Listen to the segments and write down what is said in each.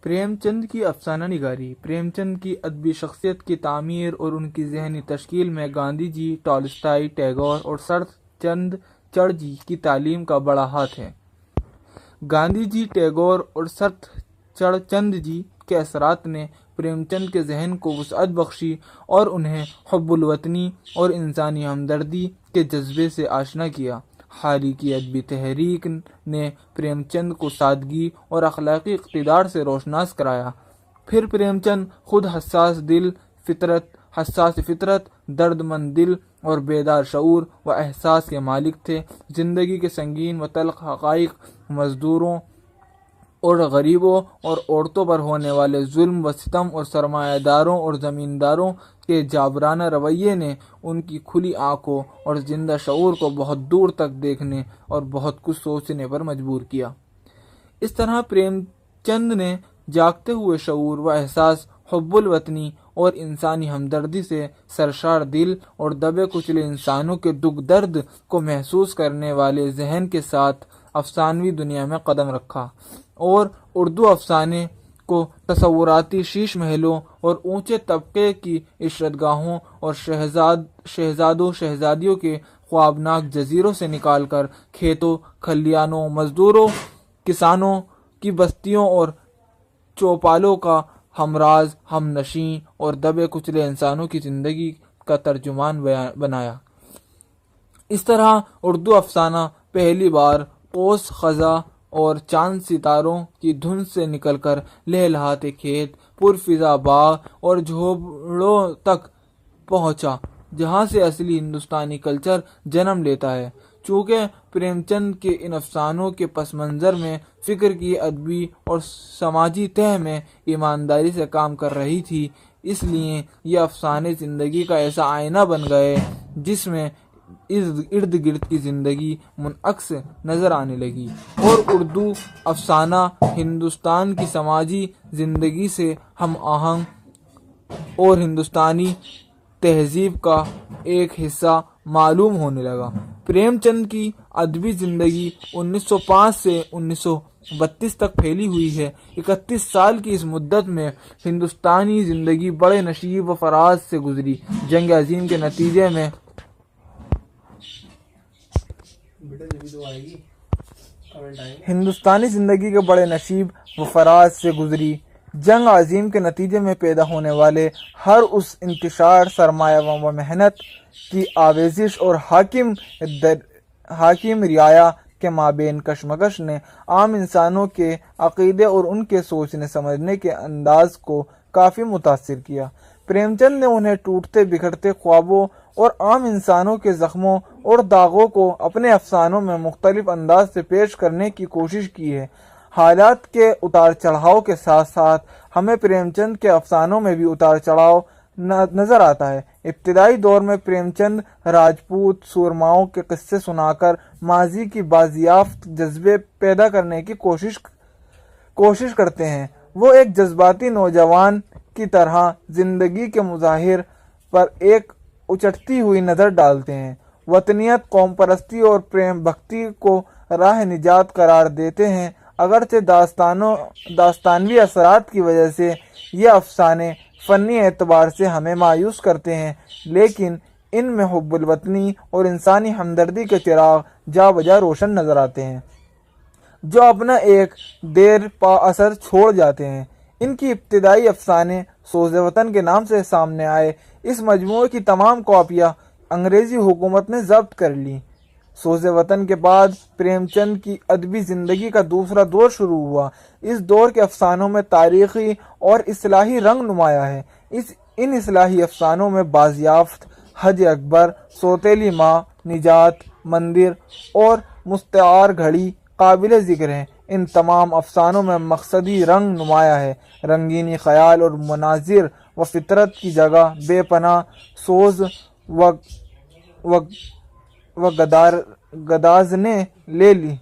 پریم چند کی افسانہ نگاری۔ پریم چند کی ادبی شخصیت کی تعمیر اور ان کی ذہنی تشکیل میں گاندھی جی، ٹالسٹائی، ٹیگور اور شرت چند چڑ جی کی تعلیم کا بڑا ہاتھ ہے۔ گاندھی جی، ٹیگور اور شرت چڑ چند جی کے اثرات نے پریم چند کے ذہن کو وسعت بخشی اور انہیں حب الوطنی اور انسانی ہمدردی کے جذبے سے آشنا کیا۔ حال ہی کی ادبی تحریک نے پریم چند کو سادگی اور اخلاقی اقتدار سے روشناس کرایا۔ پھر پریم چند خود حساس فطرت، درد مند دل اور بیدار شعور و احساس کے مالک تھے۔ زندگی کے سنگین و تلخ حقائق، مزدوروں اور غریبوں اور عورتوں پر ہونے والے ظلم و ستم اور سرمایہ داروں اور زمینداروں کے جابرانہ رویے نے ان کی کھلی آنکھوں اور زندہ شعور کو بہت دور تک دیکھنے اور بہت کچھ سوچنے پر مجبور کیا۔ اس طرح پریم چند نے جاگتے ہوئے شعور و احساس، حب الوطنی اور انسانی ہمدردی سے سرشار دل اور دبے کچلے انسانوں کے دکھ درد کو محسوس کرنے والے ذہن کے ساتھ افسانوی دنیا میں قدم رکھا اور اردو افسانے کو تصوراتی شیش محلوں اور اونچے طبقے کی عشرت گاہوں اور شہزادوں شہزادیوں کے خوابناک جزیروں سے نکال کر کھیتوں کھلیانوں، مزدوروں، کسانوں کی بستیوں اور چوپالوں کا ہمراز، ہم نشیں اور دبے کچلے انسانوں کی زندگی کا ترجمان بنایا۔ اس طرح اردو افسانہ پہلی بار قوس قزح اور چاند ستاروں کی دھن سے نکل کر لہلہاتے کھیت، پرفضا باغ اور جھوپڑوں تک پہنچا، جہاں سے اصلی ہندوستانی کلچر جنم لیتا ہے۔ چونکہ پریم چند کے ان افسانوں کے پس منظر میں فکر کی ادبی اور سماجی تہہ میں ایمانداری سے کام کر رہی تھی، اس لیے یہ افسانے زندگی کا ایسا آئینہ بن گئے جس میں ارد گرد کی زندگی منعکس نظر آنے لگی، اور اردو افسانہ ہندوستان کی سماجی زندگی سے ہم آہنگ اور ہندوستانی تہذیب کا ایک حصہ معلوم ہونے لگا۔ پریم چند کی ادبی زندگی 1905 سے 1932 تک پھیلی ہوئی ہے۔ 31 سال کی اس مدت میں ہندوستانی زندگی بڑے نشیب و فراز سے گزری۔ جنگ عظیم کے نتیجے میں ہندوستانی زندگی کے بڑے نشیب و فراز سے گزری۔ جنگ عظیم کے نتیجے میں پیدا ہونے والے ہر اس انتشار، سرمایہ و محنت کی آویزش اور حاکم رعایا کے مابین کشمکش نے عام انسانوں کے عقیدے اور ان کے سوچنے سمجھنے کے انداز کو کافی متاثر کیا۔ پریم چند نے انہیں ٹوٹتے بکھرتے خوابوں اور عام انسانوں کے زخموں اور داغوں کو اپنے افسانوں میں مختلف انداز سے پیش کرنے کی کوشش کی ہے۔ حالات کے اتار چڑھاؤ کے ساتھ ساتھ ہمیں پریم چند کے افسانوں میں بھی اتار چڑھاؤ نظر آتا ہے۔ ابتدائی دور میں پریم چند راجپوت سورماؤں کے قصے سنا کر ماضی کی بازیافت جذبے پیدا کرنے کی کوشش کرتے ہیں۔ وہ ایک جذباتی نوجوان کی طرح زندگی کے مظاہر پر ایک اچٹتی ہوئی نظر ڈالتے ہیں۔ وطنیت، قوم پرستی اور پریم بھکتی کو راہ نجات قرار دیتے ہیں۔ اگرچہ داستانوی اثرات کی وجہ سے یہ افسانے فنی اعتبار سے ہمیں مایوس کرتے ہیں، لیکن ان میں حب الوطنی اور انسانی ہمدردی کے چراغ جا بجا روشن نظر آتے ہیں، جو اپنا ایک دیر پا اثر چھوڑ جاتے ہیں۔ ان کی ابتدائی افسانے سوز وطن کے نام سے سامنے آئے۔ اس مجموعے کی تمام کاپیاں انگریزی حکومت نے ضبط کر لیں۔ سوز وطن کے بعد پریم چند کی ادبی زندگی کا دوسرا دور شروع ہوا۔ اس دور کے افسانوں میں تاریخی اور اصلاحی رنگ نمایاں ہے۔ ان اصلاحی افسانوں میں بازیافت، حج اکبر، سوتیلی ماں، نجات، مندر اور مستعار گھڑی قابل ذکر ہیں۔ ان تمام افسانوں میں مقصدی رنگ نمایاں ہے۔ رنگینی خیال اور مناظر و فطرت کی جگہ بے پناہ سوز و گداز نے لے لی۔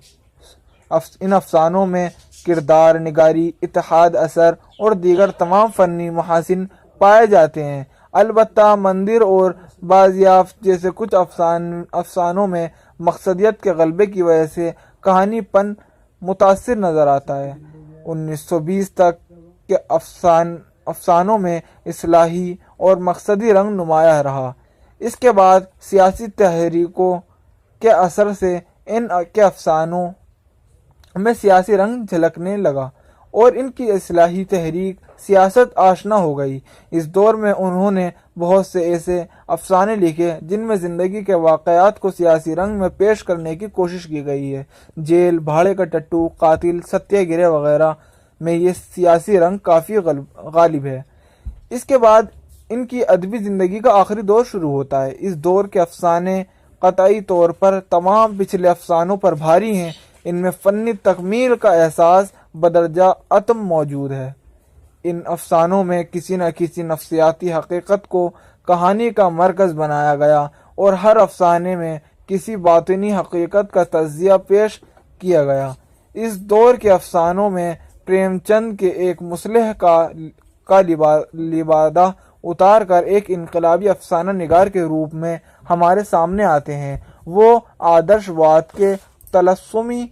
ان افسانوں میں کردار نگاری، اتحاد اثر اور دیگر تمام فنی محاسن پائے جاتے ہیں۔ البتہ مندر اور بازیافت جیسے کچھ افسانوں میں مقصدیت کے غلبے کی وجہ سے کہانی پن متاثر نظر آتا ہے۔ 1920 تک کے افسانوں میں اصلاحی اور مقصدی رنگ نمایاں رہا۔ اس کے بعد سیاسی تحریکوں کے اثر سے ان کے افسانوں میں سیاسی رنگ جھلکنے لگا اور ان کی اصلاحی تحریک سیاست آشنا ہو گئی۔ اس دور میں انہوں نے بہت سے ایسے افسانے لکھے جن میں زندگی کے واقعات کو سیاسی رنگ میں پیش کرنے کی کوشش کی گئی ہے۔ جیل، بھاڑے کا ٹٹو، قاتل، ستیہ گرہ وغیرہ میں یہ سیاسی رنگ کافی غالب ہے۔ اس کے بعد ان کی ادبی زندگی کا آخری دور شروع ہوتا ہے۔ اس دور کے افسانے قطعی طور پر تمام پچھلے افسانوں پر بھاری ہیں۔ ان میں فنی تکمیل کا احساس بدرجہ اتم موجود ہے۔ ان افسانوں میں کسی نہ کسی نفسیاتی حقیقت کو کہانی کا مرکز بنایا گیا اور ہر افسانے میں کسی باطنی حقیقت کا تجزیہ پیش کیا گیا۔ اس دور کے افسانوں میں پریم چند کے ایک مصلح کا لبادہ اتار کر ایک انقلابی افسانہ نگار کے روپ میں ہمارے سامنے آتے ہیں۔ وہ آدرش واد کے طلسمی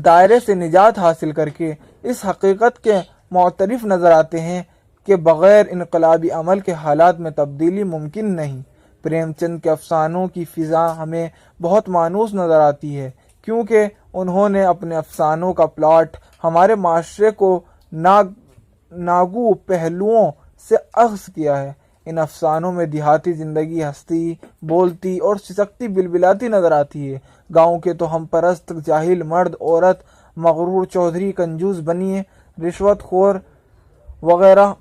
دائرے سے نجات حاصل کر کے اس حقیقت کے معترف نظر آتے ہیں کہ بغیر انقلابی عمل کے حالات میں تبدیلی ممکن نہیں۔ پریم چند کے افسانوں کی فضا ہمیں بہت مانوس نظر آتی ہے کیونکہ انہوں نے اپنے افسانوں کا پلاٹ ہمارے معاشرے کو ناگو پہلوؤں سے اخذ کیا ہے۔ ان افسانوں میں دیہاتی زندگی ہنستی، بولتی اور سسکتی بلبلاتی نظر آتی ہے۔ گاؤں کے تو ہم پرست، جاہل مرد عورت، مغرور چودھری، کنجوس بنیے، رشوت خور وغیرہ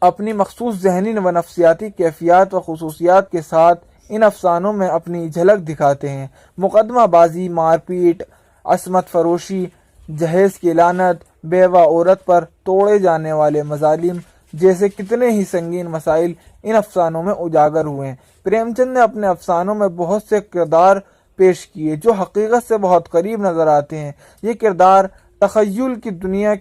اپنی مخصوص ذہنی و نفسیاتی کیفیات و خصوصیات کے ساتھ ان افسانوں میں اپنی جھلک دکھاتے ہیں۔ مقدمہ بازی، مار پیٹ، عصمت فروشی، جہیز کی لعنت، بیوہ عورت پر توڑے جانے والے مظالم جیسے کتنے ہی سنگین مسائل ان افسانوں میں اجاگر ہوئے ہیں۔ پریم چند نے اپنے افسانوں میں بہت سے کردار پیش کیے جو حقیقت سے بہت قریب نظر آتے ہیں۔ یہ کردار تخیل کی دنیا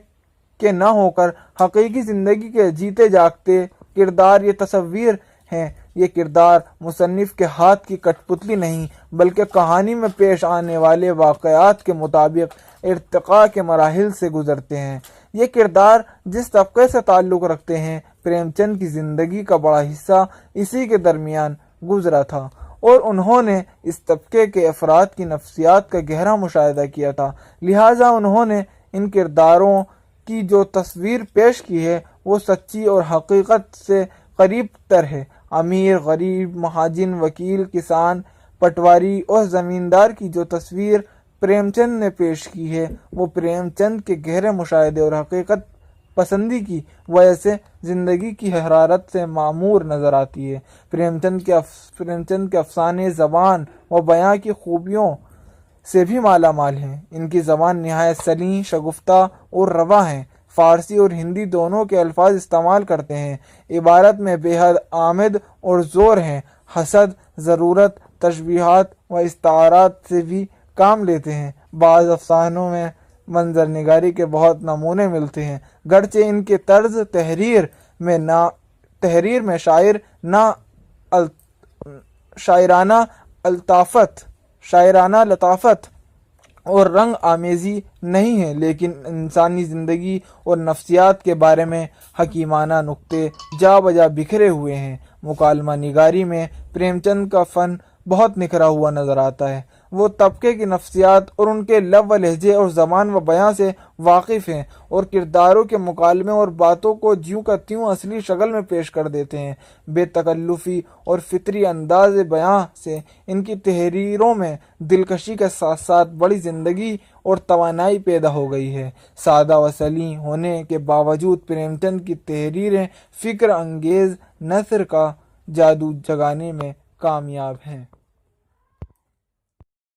کے نہ ہو کر حقیقی زندگی کے جیتے جاگتے کردار، یہ تصویر ہیں۔ یہ کردار مصنف کے ہاتھ کی کٹ پتلی نہیں بلکہ کہانی میں پیش آنے والے واقعات کے مطابق ارتقاء کے مراحل سے گزرتے ہیں۔ یہ کردار جس طبقے سے تعلق رکھتے ہیں، پریم چند کی زندگی کا بڑا حصہ اسی کے درمیان گزرا تھا اور انہوں نے اس طبقے کے افراد کی نفسیات کا گہرا مشاہدہ کیا تھا، لہٰذا انہوں نے ان کرداروں کی جو تصویر پیش کی ہے وہ سچی اور حقیقت سے قریب تر ہے۔ امیر، غریب، مہاجن، وکیل، کسان، پٹواری اور زمیندار کی جو تصویر پریم چند نے پیش کی ہے وہ پریم چند کے گہرے مشاہدے اور حقیقت پسندی کی وجہ سے زندگی کی حرارت سے معمور نظر آتی ہے۔ پریم چند کے افسانے زبان و بیان کی خوبیوں سے بھی مالا مال ہیں۔ ان کی زبان نہایت سلیس، شگفتہ اور رواں ہے۔ فارسی اور ہندی دونوں کے الفاظ استعمال کرتے ہیں۔ عبارت میں بے حد آمد اور زور ہیں۔ حسد، ضرورت، تشبیہات و استعارات سے بھی کام لیتے ہیں۔ بعض افسانوں میں منظر نگاری کے بہت نمونے ملتے ہیں، گرچہ ان کے طرز تحریر میں شاعرانہ لطافت اور رنگ آمیزی نہیں ہے، لیکن انسانی زندگی اور نفسیات کے بارے میں حکیمانہ نکتے جا بجا بکھرے ہوئے ہیں۔ مکالمہ نگاری میں پریم چند کا فن بہت نکھرا ہوا نظر آتا ہے۔ وہ طبقے کی نفسیات اور ان کے لب و لہجے اور زبان و بیان سے واقف ہیں اور کرداروں کے مکالمے اور باتوں کو جیوں کا تیوں اصلی شکل میں پیش کر دیتے ہیں۔ بے تکلفی اور فطری انداز بیان سے ان کی تحریروں میں دلکشی کے ساتھ ساتھ بڑی زندگی اور توانائی پیدا ہو گئی ہے۔ سادہ و سلیم ہونے کے باوجود پریم چند کی تحریریں فکر انگیز نثر کا جادو جگانے میں کامیاب ہیں۔